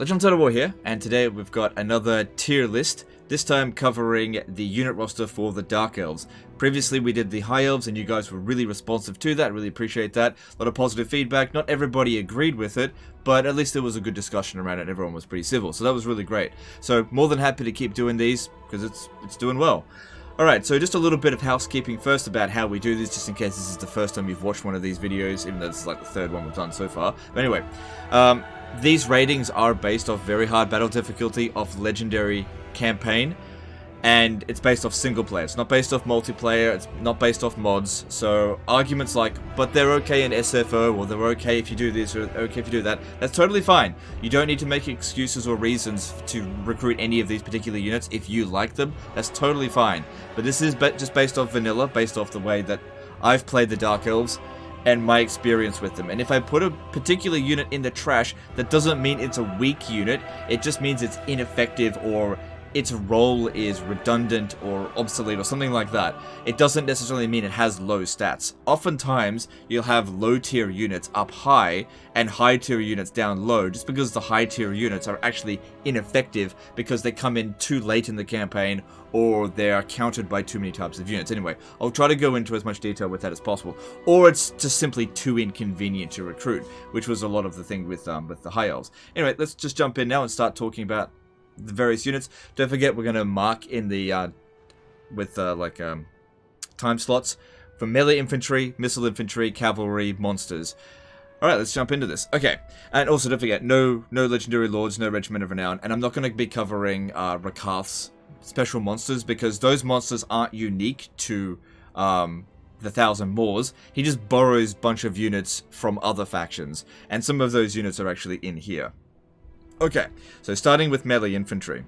Legends of War here, and today we've got another tier list, this time covering the unit roster for the Dark Elves. Previously we did the High Elves and you guys were really responsive to that, really appreciate that. A lot of positive feedback, not everybody agreed with it, but at least there was a good discussion around it and everyone was pretty civil, so that was really great. So more than happy to keep doing these, because it's doing well. Alright, so just a little bit of housekeeping first about how we do this, just in case this is the first time you've watched one of these videos, even though this is like the third one we've done so far. But anyway, these ratings are based off very hard battle difficulty of Legendary campaign, and it's based off single player. It's not based off multiplayer, it's not based off mods, so arguments like, but they're okay in SFO, or they're okay if you do this, or okay if you do that, that's totally fine. You don't need to make excuses or reasons to recruit any of these particular units. If you like them, that's totally fine. But this is just based off vanilla, based off the way that I've played the Dark Elves, and my experience with them. And if I put a particular unit in the trash, that doesn't mean it's a weak unit, it just means it's ineffective, or its role is redundant or obsolete or something like that. It doesn't necessarily mean it has low stats. Oftentimes, you'll have low tier units up high and high tier units down low, just because the high tier units are actually ineffective because they come in too late in the campaign, or they are countered by too many types of units. Anyway, I'll try to go into as much detail with that as possible. Or it's just simply too inconvenient to recruit, which was a lot of the thing with the High Elves. Anyway, let's just jump in now and start talking about the various units. Don't forget, we're going to mark in the time slots for melee infantry, missile infantry, cavalry, monsters. Alright, let's jump into this. Okay, and also don't forget, no legendary lords, no regiment of renown, and I'm not going to be covering Rakarth's special monsters, because those monsters aren't unique to the Thousand Moors. He just borrows a bunch of units from other factions, and some of those units are actually in here. Okay, so starting with melee infantry.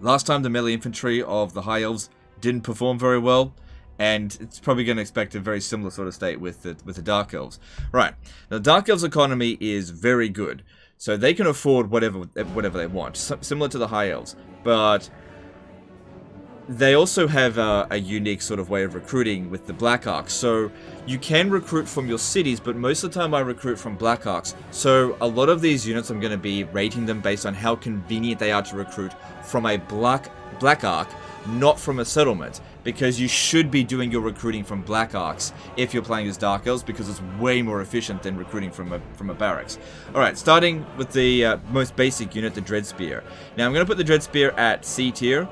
Last time the melee infantry of the High Elves didn't perform very well, and it's probably going to expect a very similar sort of state with the Dark Elves. Right, the Dark Elves economy is very good, so they can afford whatever they want, similar to the High Elves, but they also have a unique sort of way of recruiting with the Black Arcs. So you can recruit from your cities, but most of the time I recruit from Black Arcs. So a lot of these units, I'm going to be rating them based on how convenient they are to recruit from a Black Arc, not from a settlement, because you should be doing your recruiting from Black Arcs if you're playing as Dark Elves, because it's way more efficient than recruiting from a barracks. Alright, starting with the most basic unit, the Dread Spear. Now I'm going to put the Dread Spear at C tier.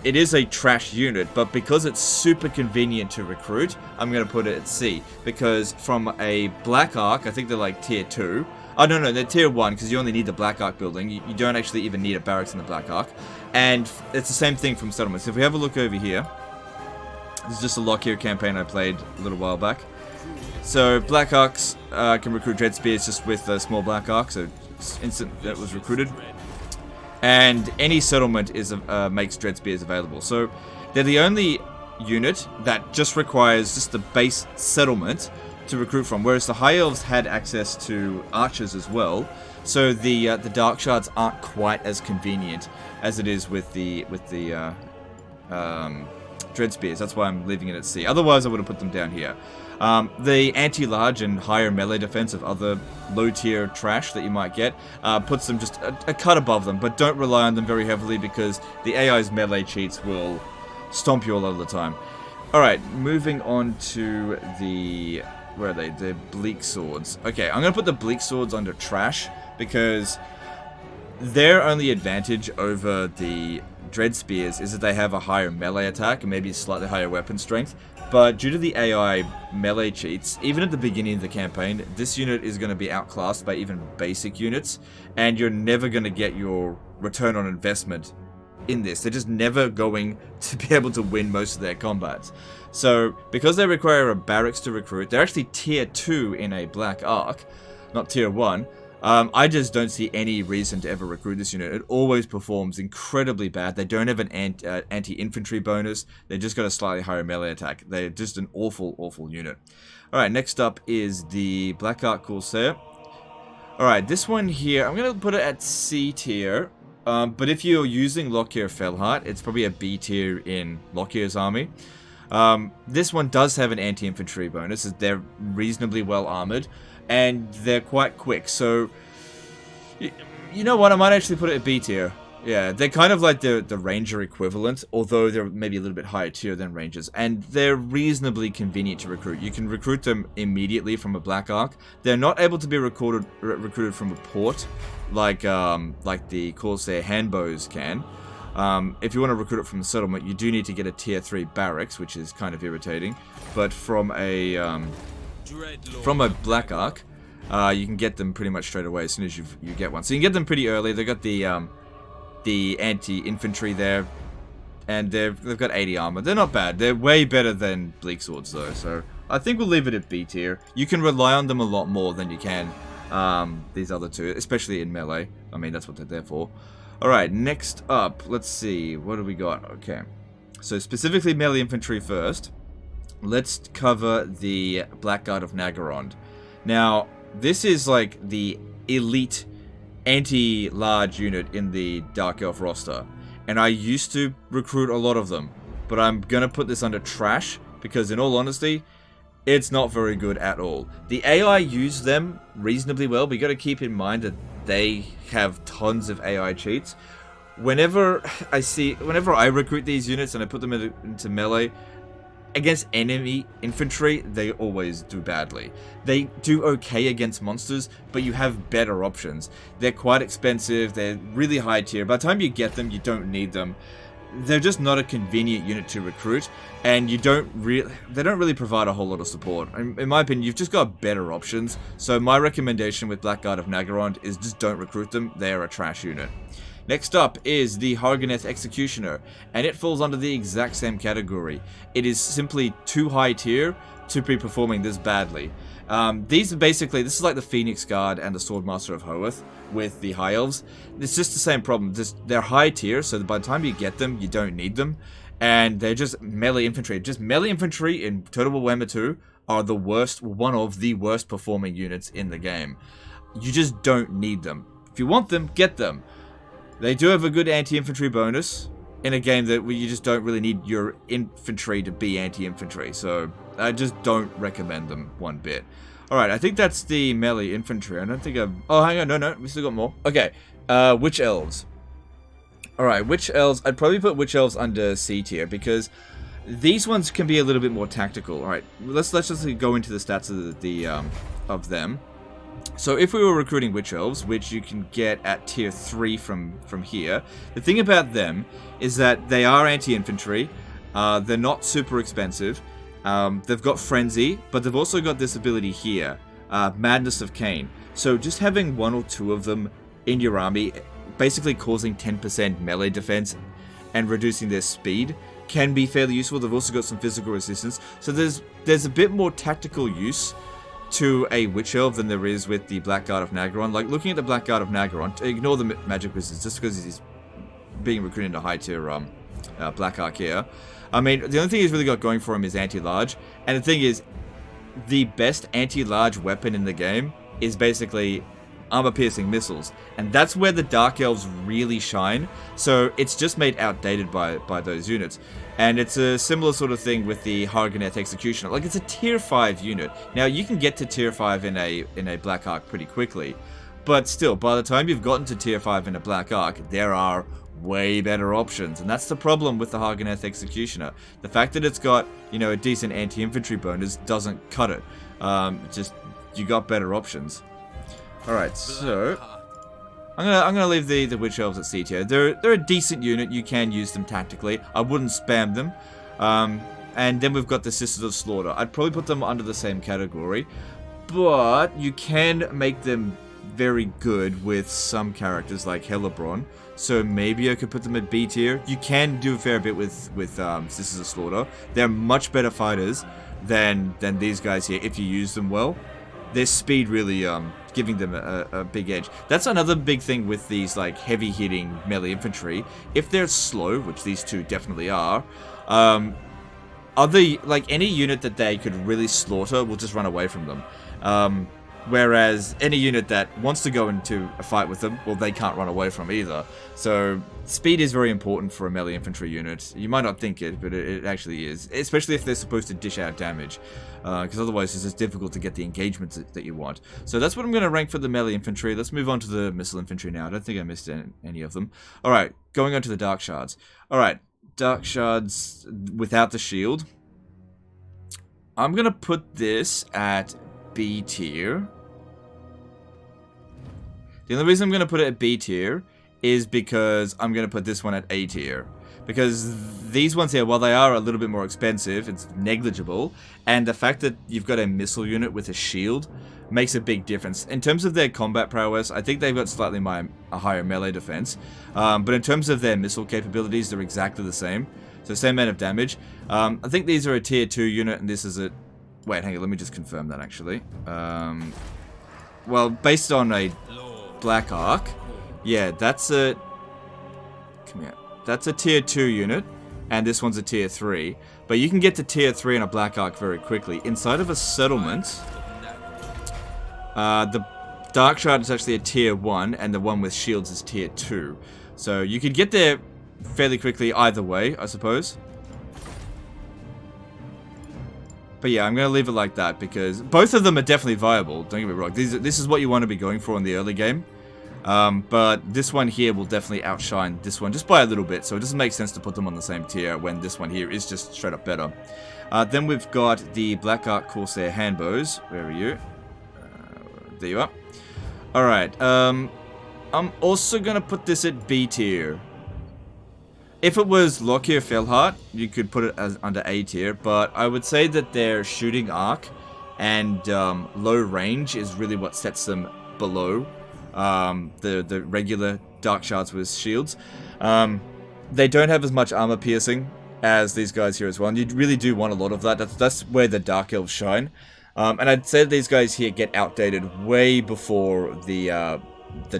It is a trash unit, but because it's super convenient to recruit, I'm going to put it at C, because from a Black Arc, I think they're like tier 2. Oh, no, they're tier 1, because you only need the Black Arc building. You don't actually even need a barracks in the Black Arc. And it's the same thing from settlements. If we have a look over here, this is just a Lockyer campaign I played a little while back. So Black Arcs can recruit Dread Spears just with a small Black Arc, so it's instant that was recruited. And any settlement makes Dread Spears available. So they're the only unit that just requires just the base settlement to recruit from, whereas the High Elves had access to archers as well. So the Dark Shards aren't quite as convenient as it is with the Dread Spears. That's why I'm leaving it at C. Otherwise, I would have put them down here. The anti-large and higher melee defense of other low-tier trash that you might get puts them just a cut above them, but don't rely on them very heavily, because the AI's melee cheats will stomp you all of the time. Alright, moving on to the... where are they? The Bleak Swords. Okay, I'm going to put the Bleak Swords under trash, because their only advantage over the Dread Spears is that they have a higher melee attack and maybe slightly higher weapon strength. But due to the AI melee cheats, even at the beginning of the campaign, this unit is going to be outclassed by even basic units, and you're never going to get your return on investment in this. They're just never going to be able to win most of their combats. So, because they require a barracks to recruit, they're actually tier 2 in a Black Arc, not tier 1. I just don't see any reason to ever recruit this unit. It always performs incredibly bad. They don't have an anti-infantry bonus. They just got a slightly higher melee attack. They're just an awful, awful unit. Alright, next up is the Black Arc Corsair. Alright, this one here, I'm going to put it at C tier. But if you're using Lockyer Fellheart, it's probably a B tier in Lockyer's army. This one does have an anti-infantry bonus. They're reasonably well armored, and they're quite quick. So You know what? I might actually put it at B tier. Yeah, they're kind of like the Ranger equivalent, although they're maybe a little bit higher tier than Rangers, and they're reasonably convenient to recruit. You can recruit them immediately from a Black Ark. They're not able to be recruited from a port, like the Corsair handbows can. If you want to recruit it from the settlement, you do need to get a tier 3 barracks, which is kind of irritating. But from a Black Ark, you can get them pretty much straight away as soon as you get one. So you can get them pretty early. They've got the anti-infantry there, and they've got 80 armor. They're not bad. They're way better than Bleak Swords though, so I think we'll leave it at B tier. You can rely on them a lot more than you can these other two, especially in melee. I mean, that's what they're there for. Alright, next up, let's see, what do we got? Okay, so specifically melee infantry first. Let's cover the Blackguard of Naggarond. Now, this is like the elite anti-large unit in the Dark Elf roster, and I used to recruit a lot of them, but I'm gonna put this under trash because, in all honesty, it's not very good at all. The AI use them reasonably well, but you gotta keep in mind that they have tons of AI cheats. Whenever I recruit these units and I put them into melee against enemy infantry, they always do badly. They do okay against monsters, but you have better options. They're quite expensive, they're really high tier. By the time you get them, you don't need them. They're just not a convenient unit to recruit, and they don't really provide a whole lot of support. In my opinion, you've just got better options. So my recommendation with Blackguard of Naggarond is just don't recruit them. They are a trash unit. Next up is the Hargoneth Executioner, and it falls under the exact same category. It is simply too high tier to be performing this badly. These are basically, this is like the Phoenix Guard and the Swordmaster of Hoeth with the High Elves. It's just the same problem. They're high tier, so by the time you get them, you don't need them. And they're just melee infantry. Just melee infantry in Total Warhammer 2 are the worst, one of the worst performing units in the game. You just don't need them. If you want them, get them. They do have a good anti-infantry bonus in a game that you just don't really need your infantry to be anti-infantry, so I just don't recommend them one bit. Alright, I think that's the melee infantry. I don't think I've... Oh, hang on, no, we still got more. Okay, Witch Elves. Alright, Witch Elves, I'd probably put Witch Elves under C tier, because these ones can be a little bit more tactical. Alright, let's just go into the stats of them. So if we were recruiting Witch Elves, which you can get at tier 3 from here, the thing about them is that they are anti-infantry, they're not super expensive, they've got Frenzy, but they've also got this ability here, Madness of Cain. So just having one or two of them in your army, basically causing 10% melee defense and reducing their speed, can be fairly useful. They've also got some physical resistance, so there's a bit more tactical use to a Witch Elf than there is with the Blackguard of Naggarond. Like, looking at the Blackguard of Naggarond, ignore the magic wizards just because he's being recruited into high tier Black Ark here. I mean, the only thing he's really got going for him is anti-large, and the thing is, the best anti-large weapon in the game is basically armor-piercing missiles, and that's where the Dark Elves really shine. So it's just made outdated by those units. And it's a similar sort of thing with the Hargoneth Executioner. Like, it's a tier 5 unit. Now, you can get to tier 5 in a Black Ark pretty quickly, but still, by the time you've gotten to tier 5 in a Black Ark, there are way better options, and that's the problem with the Hargoneth Executioner. The fact that it's got, you know, a decent anti-infantry bonus doesn't cut it. Just, you got better options. Alright, so I'm gonna leave the Witch Elves at C tier. They're a decent unit. You can use them tactically. I wouldn't spam them. And then we've got the Sisters of Slaughter. I'd probably put them under the same category, but you can make them very good with some characters like Hellebrand. So maybe I could put them at B tier. You can do a fair bit with Sisters of Slaughter. They're much better fighters than these guys here if you use them well. Their speed really giving them a big edge. That's another big thing with these like heavy hitting melee infantry. If they're slow, which these two definitely are like any unit that they could really slaughter will just run away from them. Whereas any unit that wants to go into a fight with them, well, they can't run away from either. So speed is very important for a melee infantry unit. You might not think it, but it actually is. Especially if they're supposed to dish out damage. Because otherwise it's just difficult to get the engagements that you want. So that's what I'm going to rank for the melee infantry. Let's move on to the missile infantry now. I don't think I missed any of them. Alright, going on to the dark shards. Alright, dark shards without the shield. I'm going to put this at B tier. The only reason I'm going to put it at B tier is because I'm going to put this one at A tier. Because these ones here, while they are a little bit more expensive, it's negligible. And the fact that you've got a missile unit with a shield makes a big difference. In terms of their combat prowess, I think they've got slightly a higher melee defense. But in terms of their missile capabilities, they're exactly the same. So same amount of damage. I think these are a tier 2 unit and this is a... Wait, hang on, let me just confirm that actually. Well, based on a Black Arc, yeah, that's a... Come here. That's a tier 2 unit, and this one's a tier 3. But you can get to tier 3 in a Black Arc very quickly. Inside of a settlement, the Dark Shard is actually a tier 1, and the one with shields is tier 2. So you could get there fairly quickly either way, I suppose. But yeah, I'm going to leave it like that, because both of them are definitely viable, don't get me wrong. This is what you want to be going for in the early game. But this one here will definitely outshine this one just by a little bit, so it doesn't make sense to put them on the same tier when this one here is just straight up better. Then we've got the Black Arc Corsair Handbows. Where are you? There you are. Alright, I'm also gonna put this at B tier. If it was Lockyer Felhart, you could put it as under A tier, but I would say that their shooting arc and low range is really what sets them below the regular Dark Shards with shields. They don't have as much armor piercing as these guys here as well, and you really do want a lot of that. That's where the Dark Elves shine. And I'd say these guys here get outdated way before the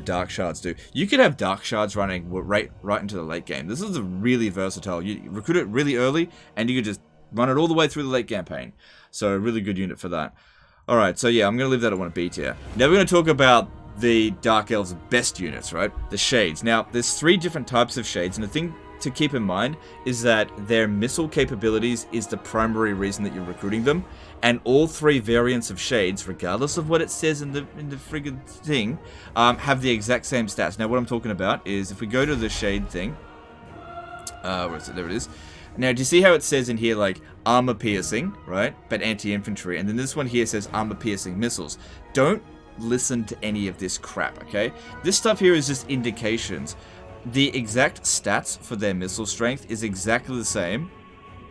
Dark Shards do. You could have Dark Shards running right into the late game. This is a really versatile. You recruit it really early, and you could just run it all the way through the late campaign. So a really good unit for that. Alright, so yeah, I'm going to leave that at 1 B tier. Now we're going to talk about the Dark Elves' best units, right? The Shades. Now, there's 3 different types of Shades, and the thing to keep in mind is that their missile capabilities is the primary reason that you're recruiting them, and all 3 variants of Shades, regardless of what it says in the friggin' thing, have the exact same stats. Now, what I'm talking about is, if we go to the Shade thing, where is it? There it is. Now, do you see how it says in here, like, armor piercing, right? But anti-infantry, and then this one here says armor piercing missiles. Don't listen to any of this crap, okay? This stuff here is just indications. The exact stats for their missile strength is exactly the same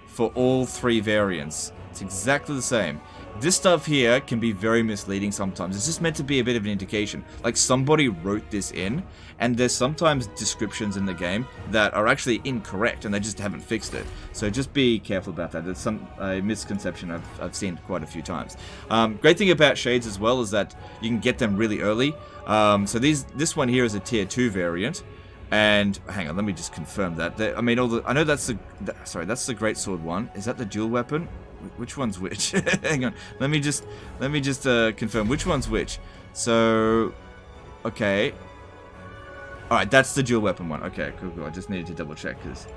for all 3 variants. It's exactly the same. This stuff here can be very misleading sometimes. It's just meant to be a bit of an indication. Like, somebody wrote this in, and there's sometimes descriptions in the game that are actually incorrect, and they just haven't fixed it. So just be careful about that. It's a misconception I've seen quite a few times. Great thing about Shades as well is that you can get them really early. So this one here is a tier 2 variant. And hang on, let me just confirm that. I mean, I know that's that's the Great Sword one. Is that the dual weapon? Which one's which? Hang on. Let me just confirm which one's which. So, okay. All right, that's the dual weapon one. Okay, cool. I just needed to double check because.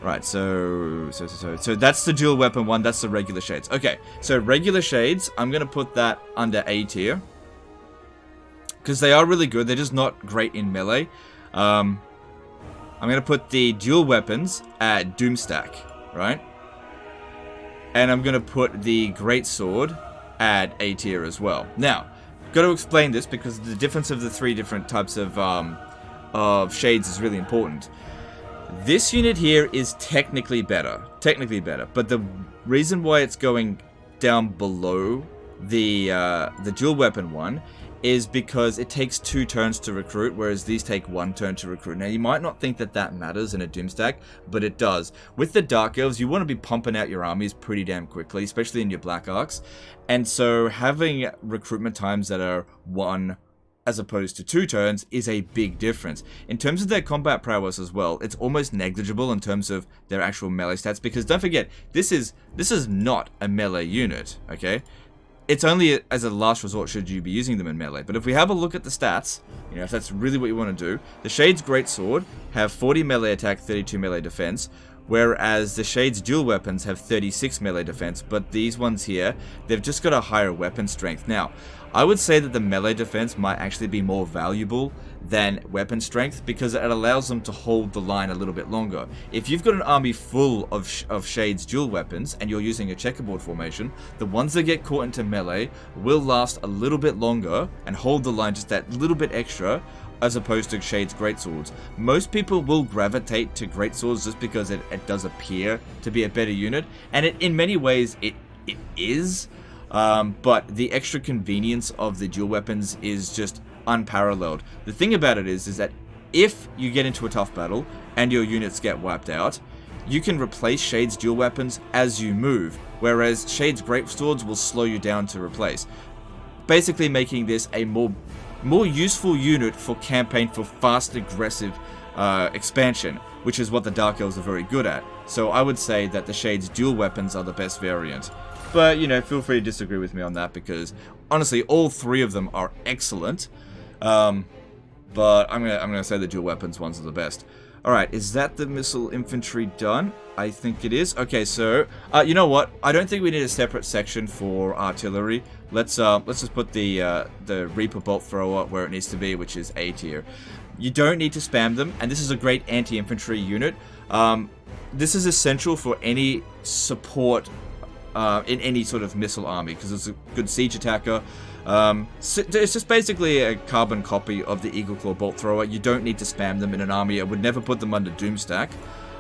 Right, so that's the dual weapon one. That's the regular Shades. Okay, so regular Shades, I'm gonna put that under A tier because they are really good. They're just not great in melee. I'm going to put the dual weapons at Doomstack, right? And I'm going to put the Great Sword at A tier as well. Now, got to explain this because the difference of the 3 different types of Shades is really important. This unit here is technically better, but the reason why it's going down below the dual weapon one is because it takes 2 turns to recruit, whereas these take 1 turn to recruit. Now, you might not think that that matters in a Doomstack, but it does. With the Dark Elves, you want to be pumping out your armies pretty damn quickly, especially in your Black Arcs. And so having recruitment times that are 1 as opposed to 2 turns is a big difference. In terms of their combat prowess as well, it's almost negligible in terms of their actual melee stats, because don't forget, this is not a melee unit, okay? it's only as a last resort should you be using them in melee. But if we have a look at the stats, you know, if that's really what you want to do, the Shade's Greatsword have 40 melee attack, 32 melee defense, whereas the Shade's dual weapons have 36 melee defense, but these ones here, they've just got a higher weapon strength. Now, I would say that the melee defense might actually be more valuable than weapon strength because it allows them to hold the line a little bit longer. If you've got an army full of Shade's dual weapons and you're using a checkerboard formation, the ones that get caught into melee will last a little bit longer and hold the line just that little bit extra as opposed to Shade's Greatswords. Most people will gravitate to Greatswords just because it does appear to be a better unit, and in many ways it is. But the extra convenience of the dual weapons is just unparalleled. The thing about it is that if you get into a tough battle and your units get wiped out, you can replace Shade's dual weapons as you move, whereas Shade's Greatswords will slow you down to replace. Basically making this a more useful unit for campaign for fast, aggressive expansion, which is what the Dark Elves are very good at. So I would say that the Shade's dual weapons are the best variant. But, you know, feel free to disagree with me on that because, honestly, all three of them are excellent. But I'm gonna say the dual weapons ones are the best. Alright, is that the missile infantry done? I think it is. Okay, so, you know what? I don't think we need a separate section for artillery. Let's just put the Reaper Bolt Thrower where it needs to be, which is A tier. You don't need to spam them, and this is a great anti-infantry unit. This is essential for any support in any sort of missile army, because it's a good siege attacker. It's just basically a carbon copy of the Eagle Claw Bolt Thrower. You don't need to spam them in an army. I would never put them under Doomstack.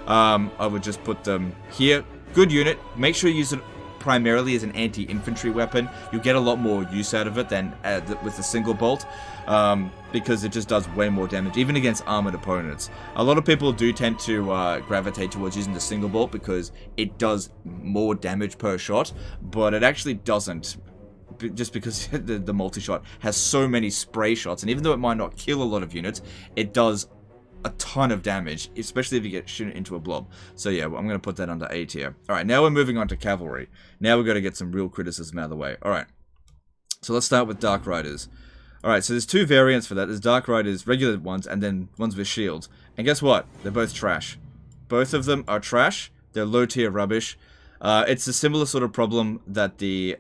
I would just put them here. Good unit. Make sure you use it primarily as an anti-infantry weapon. You'll get a lot more use out of it than with the single bolt, because it just does way more damage, even against armored opponents. A lot of people do tend to gravitate towards using the single bolt because it does more damage per shot, but it actually doesn't, just because the multi-shot has so many spray shots, and even though it might not kill a lot of units, it does a ton of damage, especially if you get shot into a blob. So yeah, well, I'm going to put that under A tier. Alright, now we're moving on to Cavalry. Now we've got to get some real criticism out of the way. Alright, so let's start with Dark Riders. Alright, so there's two variants for that. There's Dark Riders, regular ones, and then ones with shields. And guess what? They're both trash. Both of them are trash. They're low tier rubbish. It's a similar sort of problem that the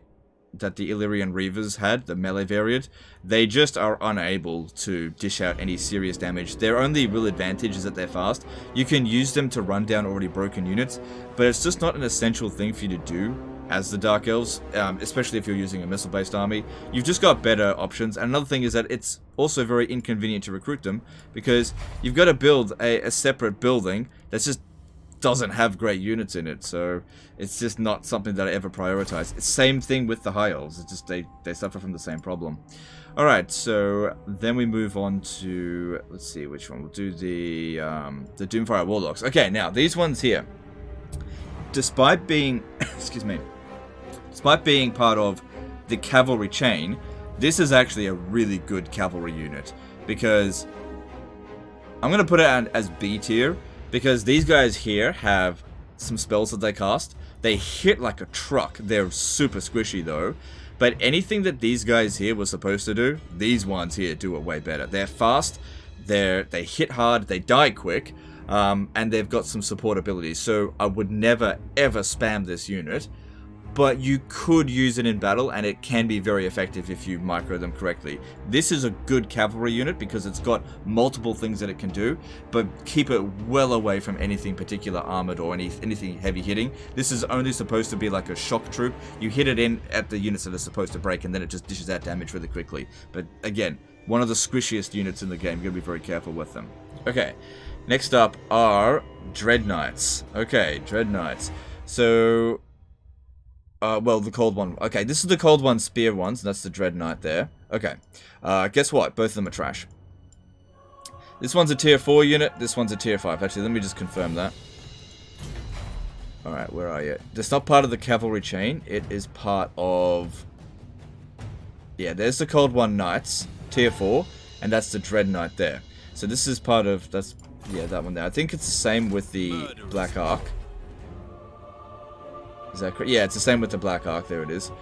Illyrian Reavers had, the melee variant. They just are unable to dish out any serious damage. Their only real advantage is that they're fast. You can use them to run down already broken units, but it's just not an essential thing for you to do as the Dark Elves, especially if you're using a missile-based army. You've just got better options. And another thing is that it's also very inconvenient to recruit them, because you've got to build a separate building that's just doesn't have great units in it, so it's just not something that I ever prioritize. It's same thing with the High Elves. It's just they suffer from the same problem. Alright, so then we move on to, let's see which one. We'll do the Doomfire Warlocks. Okay, now these ones here, despite being excuse me, despite being part of the cavalry chain, this is actually a really good cavalry unit, because I'm gonna put it as B tier, because these guys here have some spells that they cast. They hit like a truck. They're super squishy though. But anything that these guys here were supposed to do, these ones here do it way better. They're fast, they hit hard, they die quick, and they've got some support abilities. So I would never ever spam this unit, but you could use it in battle, and it can be very effective if you micro them correctly. This is a good cavalry unit because it's got multiple things that it can do, but keep it well away from anything particular armored or anything heavy hitting. This is only supposed to be like a shock troop. You hit it in at the units that are supposed to break, and then it just dishes out damage really quickly. But again, one of the squishiest units in the game. You've got to be very careful with them. Okay, next up are Dread Knights. Okay, Dread Knights. So well, the cold one. Okay, this is the cold one spear ones, and that's the Dread Knight there. Okay, guess what? Both of them are trash. This one's a tier 4 unit, this one's a tier 5. Actually, let me just confirm that. Alright, where are you? It's not part of the cavalry chain, it is part of... Yeah, there's the cold one Knights, tier 4, and that's the Dread Knight there. So this is part of... that's... yeah, that one there. I think it's the same with the Black Ark. Is that correct? Yeah, it's the same with the Black Ark. There it is.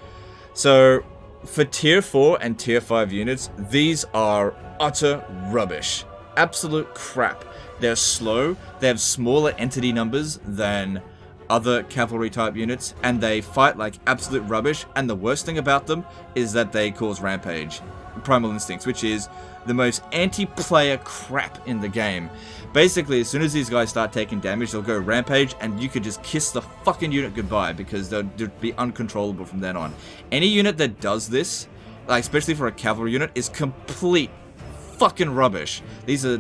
So, for tier 4 and tier 5 units, these are utter rubbish. Absolute crap. They're slow, they have smaller entity numbers than other cavalry type units, and they fight like absolute rubbish, and the worst thing about them is that they cause rampage. Primal Instincts, which is the most anti-player crap in the game. Basically, as soon as these guys start taking damage, they'll go rampage, and you could just kiss the fucking unit goodbye, because they'll be uncontrollable from then on. Any unit that does this, like especially for a cavalry unit, is complete fucking rubbish. These are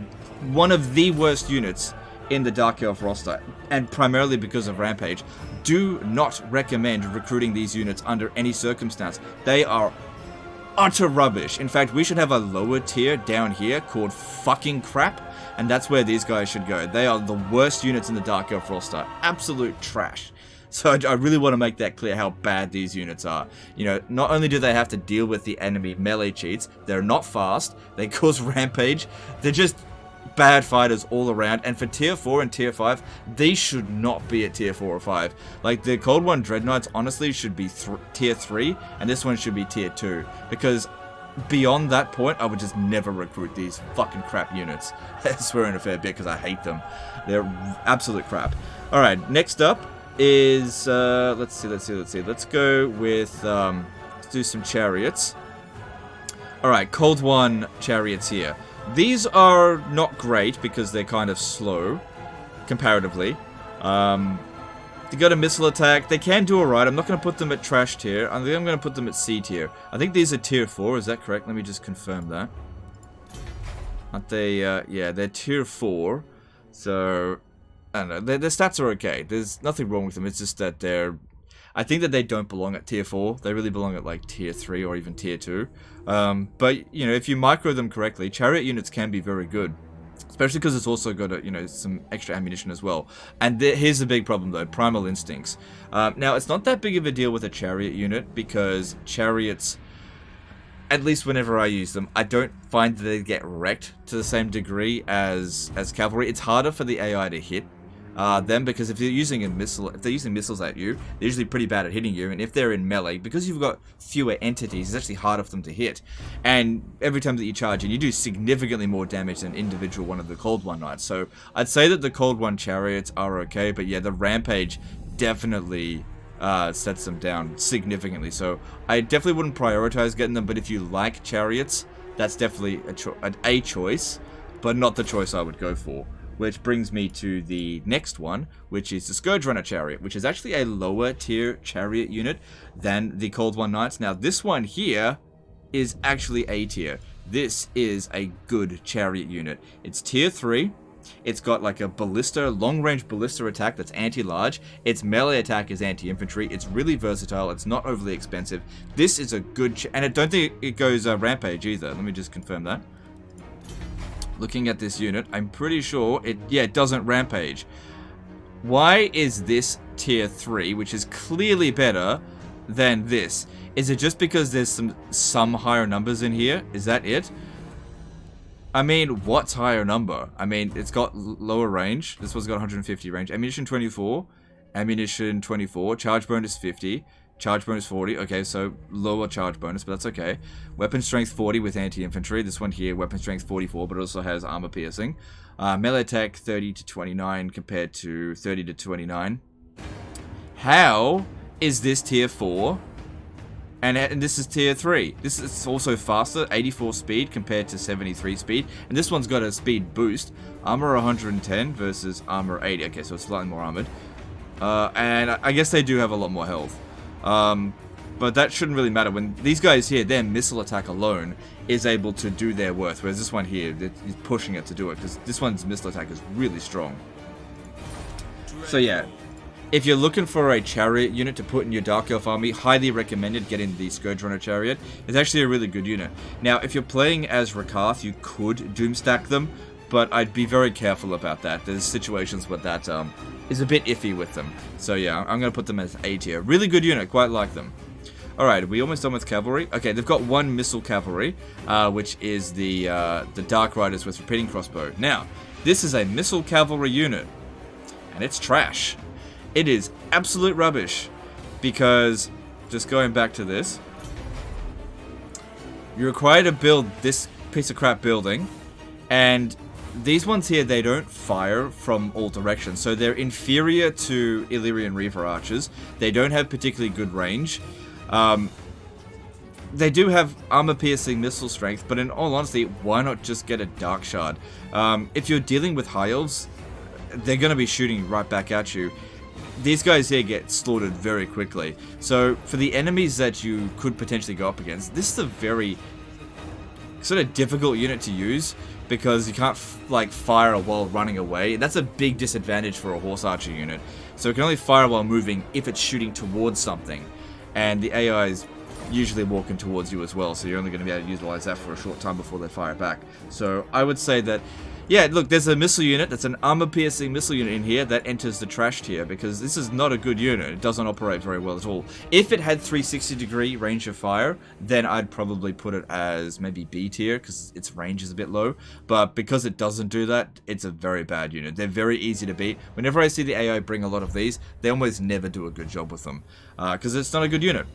one of the worst units in the Dark Elf roster, and primarily because of rampage. Do not recommend recruiting these units under any circumstance. They are utter rubbish. In fact, we should have a lower tier down here called fucking crap, and that's where these guys should go. They are the worst units in the Dark Elf roster. Absolute trash. So I really want to make that clear how bad these units are. You know, not only do they have to deal with the enemy melee cheats, they're not fast, they cause rampage, they're just bad fighters all around. And for tier 4 and tier 5, these should not be at tier 4 or 5. Like, the Cold One Dreadnoughts honestly should be tier 3, and this one should be tier 2. Because beyond that point, I would just never recruit these fucking crap units. I swear in a fair bit because I hate them. They're absolute crap. Alright, next up is, let's see. Let's go with, let's do some chariots. Alright, Cold One chariots here. These are not great because they're kind of slow, comparatively. They got a missile attack. They can do alright. I'm not going to put them at trash tier. I think I'm going to put them at C tier. I think these are tier 4. Is that correct? Let me just confirm that. Aren't they? Yeah, they're tier 4. So, I don't know. Their stats are okay. There's nothing wrong with them. It's just that they're... I think that they don't belong at tier 4. They really belong at like tier 3 or even tier 2. But, you know, if you micro them correctly, chariot units can be very good. Especially because it's also got, you know, some extra ammunition as well. And here's the big problem though, Primal Instincts. Now, it's not that big of a deal with a chariot unit because chariots, at least whenever I use them, I don't find that they get wrecked to the same degree as cavalry. It's harder for the AI to hit them, because if they're using missiles at you, they're usually pretty bad at hitting you, and if they're in melee, because you've got fewer entities, it's actually harder for them to hit. And every time that you charge in, you do significantly more damage than individual one of the Cold One Knights. So I'd say that the Cold One chariots are okay, but yeah, the rampage definitely sets them down significantly. So I definitely wouldn't prioritize getting them, but if you like chariots, that's definitely a choice, but not the choice I would go for. Which brings me to the next one, which is the Scourge Runner Chariot, which is actually a lower tier chariot unit than the Cold One Knights. Now, this one here is actually A tier. This is a good chariot unit. It's tier 3. It's got like a ballista, long-range ballista attack that's anti-large. Its melee attack is anti-infantry. It's really versatile. It's not overly expensive. This is a good... and I don't think it goes rampage either. Let me just confirm that. Looking at this unit, I'm pretty sure it doesn't rampage. Why is this tier 3, which is clearly better than this? Is it just because there's some higher numbers in here? Is that it? I mean, what's higher number? I mean, it's got lower range. This one's got 150 range. Ammunition 24. Ammunition 24. Charge bonus 50. Charge bonus 40. Okay, so lower charge bonus, but that's okay. Weapon strength 40 with anti-infantry. This one here, weapon strength 44, but it also has armor piercing. Melee attack 30 to 29 compared to 30 to 29. How is this tier 4? And this is tier 3. This is also faster, 84 speed compared to 73 speed. And this one's got a speed boost. Armor 110 versus armor 80. Okay, so it's slightly more armored. And I guess they do have a lot more health. But that shouldn't really matter. When these guys here, their missile attack alone is able to do their worth, whereas this one here, is pushing it to do it, because this one's missile attack is really strong. So yeah, if you're looking for a chariot unit to put in your Dark Elf army, highly recommended getting the Scourge Runner Chariot. It's actually a really good unit. Now, if you're playing as Rakath, you could doomstack them, but I'd be very careful about that. There's situations where that is a bit iffy with them. So yeah, I'm going to put them as A tier. Really good unit, quite like them. Alright, are we almost done with cavalry? Okay, they've got one missile cavalry, which is the Dark Riders with repeating crossbow. Now, this is a missile cavalry unit, and it's trash. It is absolute rubbish, because, just going back to this, You're required to build this piece of crap building, and these ones here, they don't fire from all directions, so they're inferior to Illyrian Reaver archers. They don't have particularly good range. They do have armor-piercing missile strength, but in all honesty, why not just get a Dark Shard? If you're dealing with High Elves, they're going to be shooting right back at you. These guys here get slaughtered very quickly. So for the enemies that you could potentially go up against, this is a very sort of difficult unit to use because you can't like fire while running away. That's a big disadvantage for a horse archer unit. So it can only fire while moving if it's shooting towards something, and the AI is usually walking towards you as well, so you're only going to be able to utilize that for a short time before they fire back. So I would say that, yeah, look, there's a missile unit, that's an armor-piercing missile unit in here that enters the trash tier, because this is not a good unit. It doesn't operate very well at all. If it had 360-degree range of fire, then I'd probably put it as maybe B tier, because its range is a bit low. But because it doesn't do that, it's a very bad unit. They're very easy to beat. Whenever I see the AI bring a lot of these, they almost never do a good job with them, because it's not a good unit.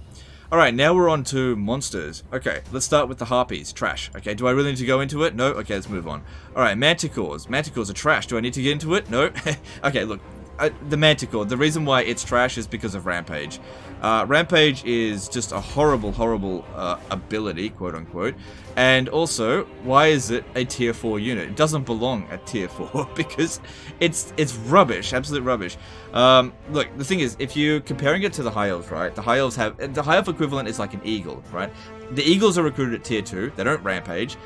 Alright, now we're on to monsters. Okay, let's start with the Harpies. Trash. Okay, do I really need to go into it? No? Okay, let's move on. Alright, Manticores. Manticores are trash. Do I need to get into it? No? Okay, look. The Manticore, the reason why it's trash is because of Rampage. Rampage is just a horrible, horrible ability, quote-unquote. And also, why is it a tier 4 unit? It doesn't belong at tier 4 because it's rubbish, absolute rubbish. Look, the thing is, if you're comparing it to the High Elves, right? The High Elves have... The High Elf equivalent is like an Eagle, right? The Eagles are recruited at tier 2. They don't Rampage.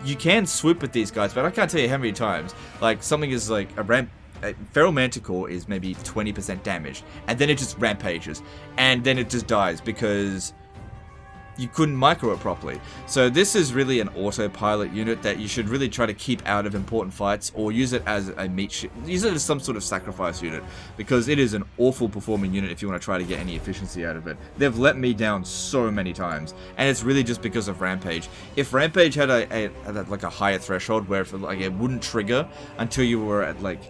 You can swoop at these guys, but I can't tell you how many times. Like, something is like a Feral Manticore is maybe 20% damaged, and then it just rampages, and then it just dies because you couldn't micro it properly. So this is really an autopilot unit that you should really try to keep out of important fights, or use it as a use it as some sort of sacrifice unit, because it is an awful performing unit if you want to try to get any efficiency out of it. They've let me down so many times, and it's really just because of Rampage. If Rampage had like a higher threshold where it wouldn't trigger until you were at like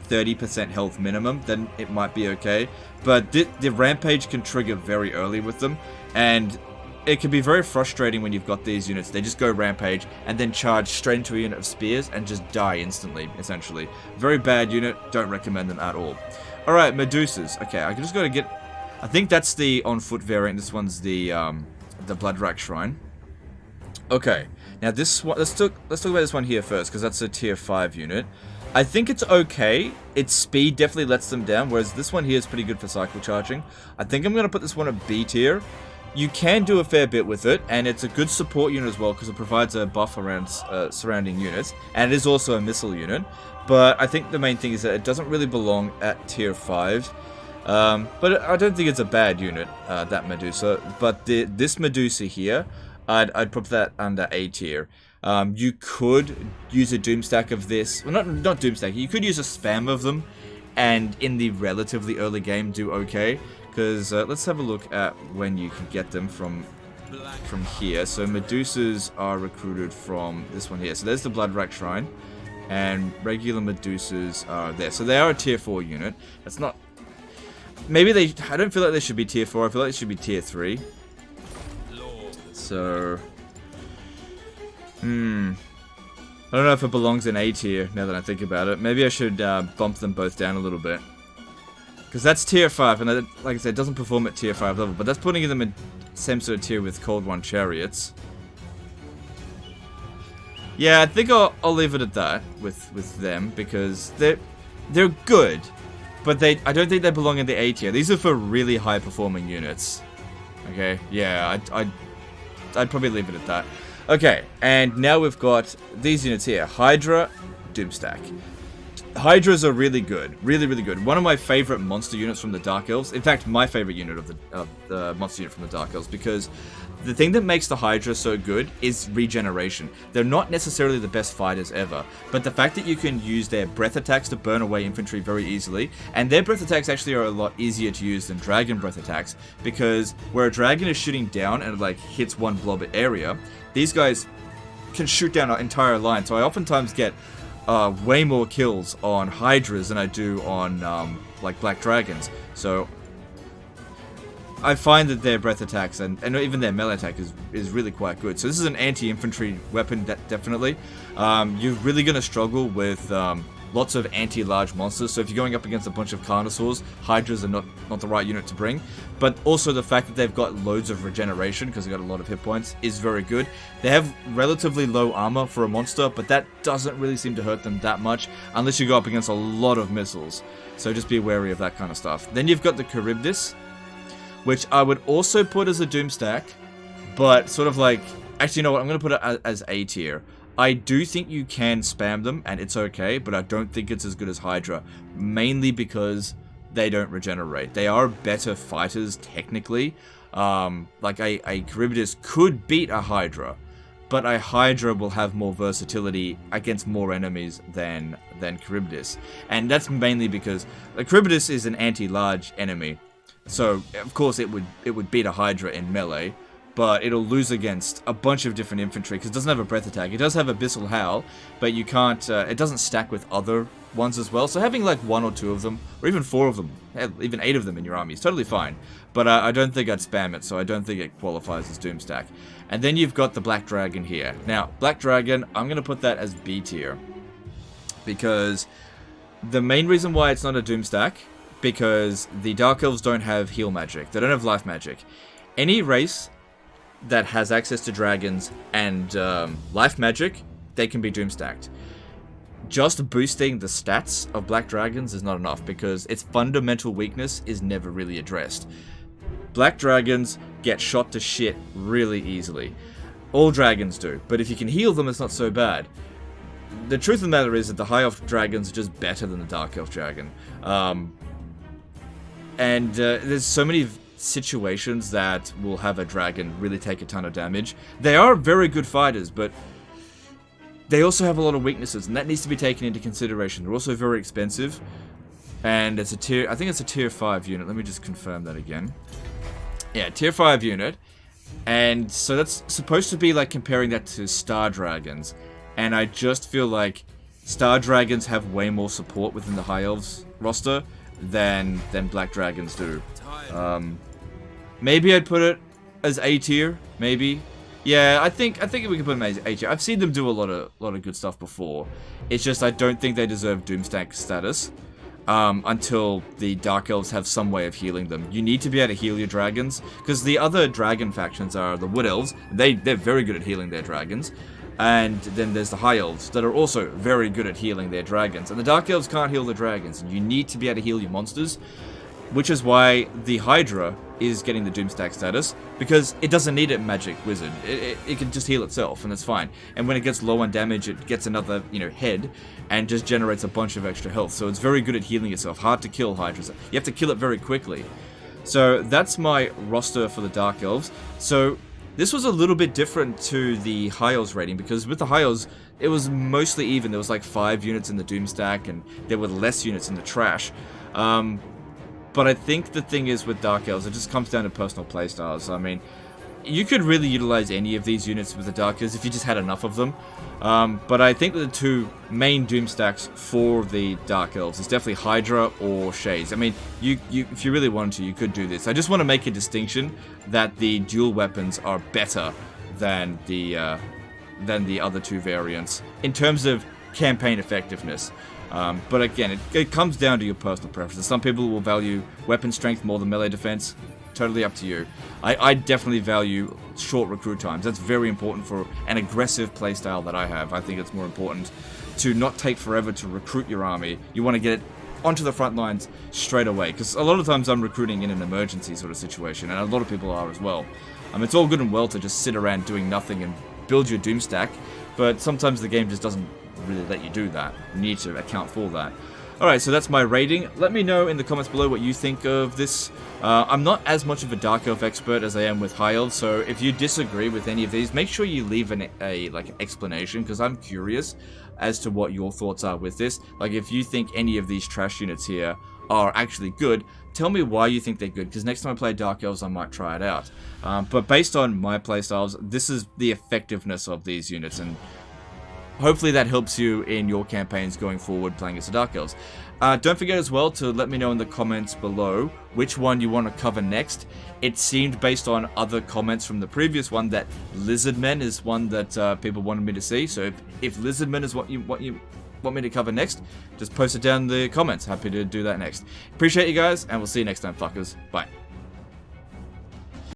30% health minimum, then it might be okay. But the Rampage can trigger very early with them, and it can be very frustrating when you've got these units. They just go Rampage and then charge straight into a unit of spears and just die instantly, essentially. Very bad unit, don't recommend them at all. Alright, Medusas. Okay, I just gotta get... I think that's the on-foot variant. This one's the Bloodrack Shrine. Okay, now this one... Let's talk about this one here first, because that's a tier 5 unit. I think it's okay. Its speed definitely lets them down, whereas this one here is pretty good for cycle charging. I think I'm going to put this one at B tier. You can do a fair bit with it, and it's a good support unit as well, because it provides a buff around surrounding units, and it is also a missile unit. But I think the main thing is that it doesn't really belong at tier 5. But I don't think it's a bad unit, that Medusa. But this Medusa here, I'd put that under A tier. You could use a Doomstack of this. Well, not Doomstack. You could use a spam of them, and in the relatively early game do okay. Because let's have a look at when you can get them from here. So Medusas are recruited from this one here. So there's the Bloodrack Shrine, and regular Medusas are there. So they are a tier 4 unit. That's not... Maybe they... I don't feel like they should be tier 4. I feel like they should be tier 3. So... I don't know if it belongs in A tier, now that I think about it. Maybe I should bump them both down a little bit. Because that's tier 5, and that, like I said, it doesn't perform at tier 5 level, but that's putting them in same sort of tier with Cold One Chariots. Yeah, I think I'll leave it at that with them, because they're good, but I don't think they belong in the A tier. These are for really high performing units. Okay, yeah, I'd probably leave it at that. Okay, and now we've got these units here. Hydra, Doomstack. Hydras are really good. Really, really good. One of my favorite monster units from the Dark Elves. In fact, my favorite unit of the monster unit from the Dark Elves, because the thing that makes the Hydra so good is regeneration. They're not necessarily the best fighters ever, but the fact that you can use their breath attacks to burn away infantry very easily, and their breath attacks actually are a lot easier to use than dragon breath attacks, because where a dragon is shooting down and it like hits one blob area, these guys can shoot down an entire line. So I oftentimes get way more kills on Hydras than I do on like Black Dragons. So I find that their breath attacks and even their melee attack is really quite good. So this is an anti-infantry weapon, definitely. You're really going to struggle with lots of anti-large monsters. So if you're going up against a bunch of Carnosaurs, Hydras are not the right unit to bring. But also the fact that they've got loads of regeneration, because they've got a lot of hit points, is very good. They have relatively low armor for a monster, but that doesn't really seem to hurt them that much, unless you go up against a lot of missiles. So just be wary of that kind of stuff. Then you've got the Charybdis, which I would also put as a Doomstack, but sort of like... Actually, you know what? I'm going to put it as A tier. I do think you can spam them, and it's okay, but I don't think it's as good as Hydra, mainly because they don't regenerate. They are better fighters, technically. Like, a Charybdis could beat a Hydra, but a Hydra will have more versatility against more enemies than Charybdis. And that's mainly because a Charybdis is an anti-large enemy, so of course it would beat a Hydra in melee, but it'll lose against a bunch of different infantry because it doesn't have a breath attack. It does have Abyssal Howl, but you can't. It doesn't stack with other ones as well. So having like 1 or 2 of them, or even 4 of them, even 8 of them in your army is totally fine. But I don't think I'd spam it, so I don't think it qualifies as Doomstack. And then you've got the Black Dragon here. Now, Black Dragon, I'm going to put that as B tier, because the main reason why it's not a Doomstack, because the Dark Elves don't have heal magic. They don't have life magic. Any race that has access to dragons and life magic, they can be Doomstacked. Just boosting the stats of Black Dragons is not enough, because its fundamental weakness is never really addressed. Black Dragons get shot to shit really easily. All dragons do, but if you can heal them, it's not so bad. The truth of the matter is that the High Elf Dragons are just better than the Dark Elf Dragon. There's so many situations that will have a dragon really take a ton of damage. They are very good fighters, but they also have a lot of weaknesses, and that needs to be taken into consideration. They're also very expensive, and it's a tier... I think it's a tier 5 unit. Let me just confirm that again. Yeah, tier 5 unit, and so that's supposed to be like comparing that to Star Dragons, and I just feel like Star Dragons have way more support within the High Elves roster than Black Dragons do. Maybe I'd put it as A tier, maybe. Yeah, I think we can put them as A tier. I've seen them do a lot of good stuff before. It's just I don't think they deserve Doomstack status until the Dark Elves have some way of healing them. You need to be able to heal your dragons, because the other dragon factions are the Wood Elves. They're very good at healing their dragons. And then there's the High Elves that are also very good at healing their dragons. And the Dark Elves can't heal the dragons. You need to be able to heal your monsters, which is why the Hydra is getting the Doomstack status, because it doesn't need a magic wizard. It can just heal itself, and it's fine. And when it gets low on damage, it gets another, head, and just generates a bunch of extra health. So it's very good at healing itself. Hard to kill Hydras. You have to kill it very quickly. So that's my roster for the Dark Elves. So this was a little bit different to the High Elves rating, because with the High Elves, it was mostly even. There was like 5 units in the Doomstack, and there were less units in the Trash. But I think the thing is with Dark Elves, it just comes down to personal playstyles. I mean, you could really utilize any of these units with the Dark Elves if you just had enough of them. But I think that the 2 main Doomstacks for the Dark Elves is definitely Hydra or Shades. I mean, if you really wanted to, you could do this. I just want to make a distinction that the dual weapons are better than the other 2 variants in terms of campaign effectiveness. But again, it comes down to your personal preferences. Some people will value weapon strength more than melee defense. Totally up to you. I definitely value short recruit times. That's very important for an aggressive playstyle that I have. I think it's more important to not take forever to recruit your army. You want to get it onto the front lines straight away, because a lot of times I'm recruiting in an emergency sort of situation, and a lot of people are as well. It's all good and well to just sit around doing nothing and build your Doomstack, but sometimes the game just doesn't really let you do that. You need to account for that. Alright, so that's my rating. Let me know in the comments below what you think of this. I'm not as much of a Dark Elf expert as I am with High Elves, so if you disagree with any of these, make sure you leave an explanation, because I'm curious as to what your thoughts are with this. Like, if you think any of these trash units here are actually good, tell me why you think they're good, because next time I play Dark Elves, I might try it out. But based on my playstyles, this is the effectiveness of these units, and hopefully that helps you in your campaigns going forward playing as the Dark Elves. Don't forget as well to let me know in the comments below which one you want to cover next. It seemed based on other comments from the previous one that Lizardmen is one that people wanted me to see. So if Lizardmen is what you want me to cover next, just post it down in the comments. Happy to do that next. Appreciate you guys, and we'll see you next time, fuckers. Bye.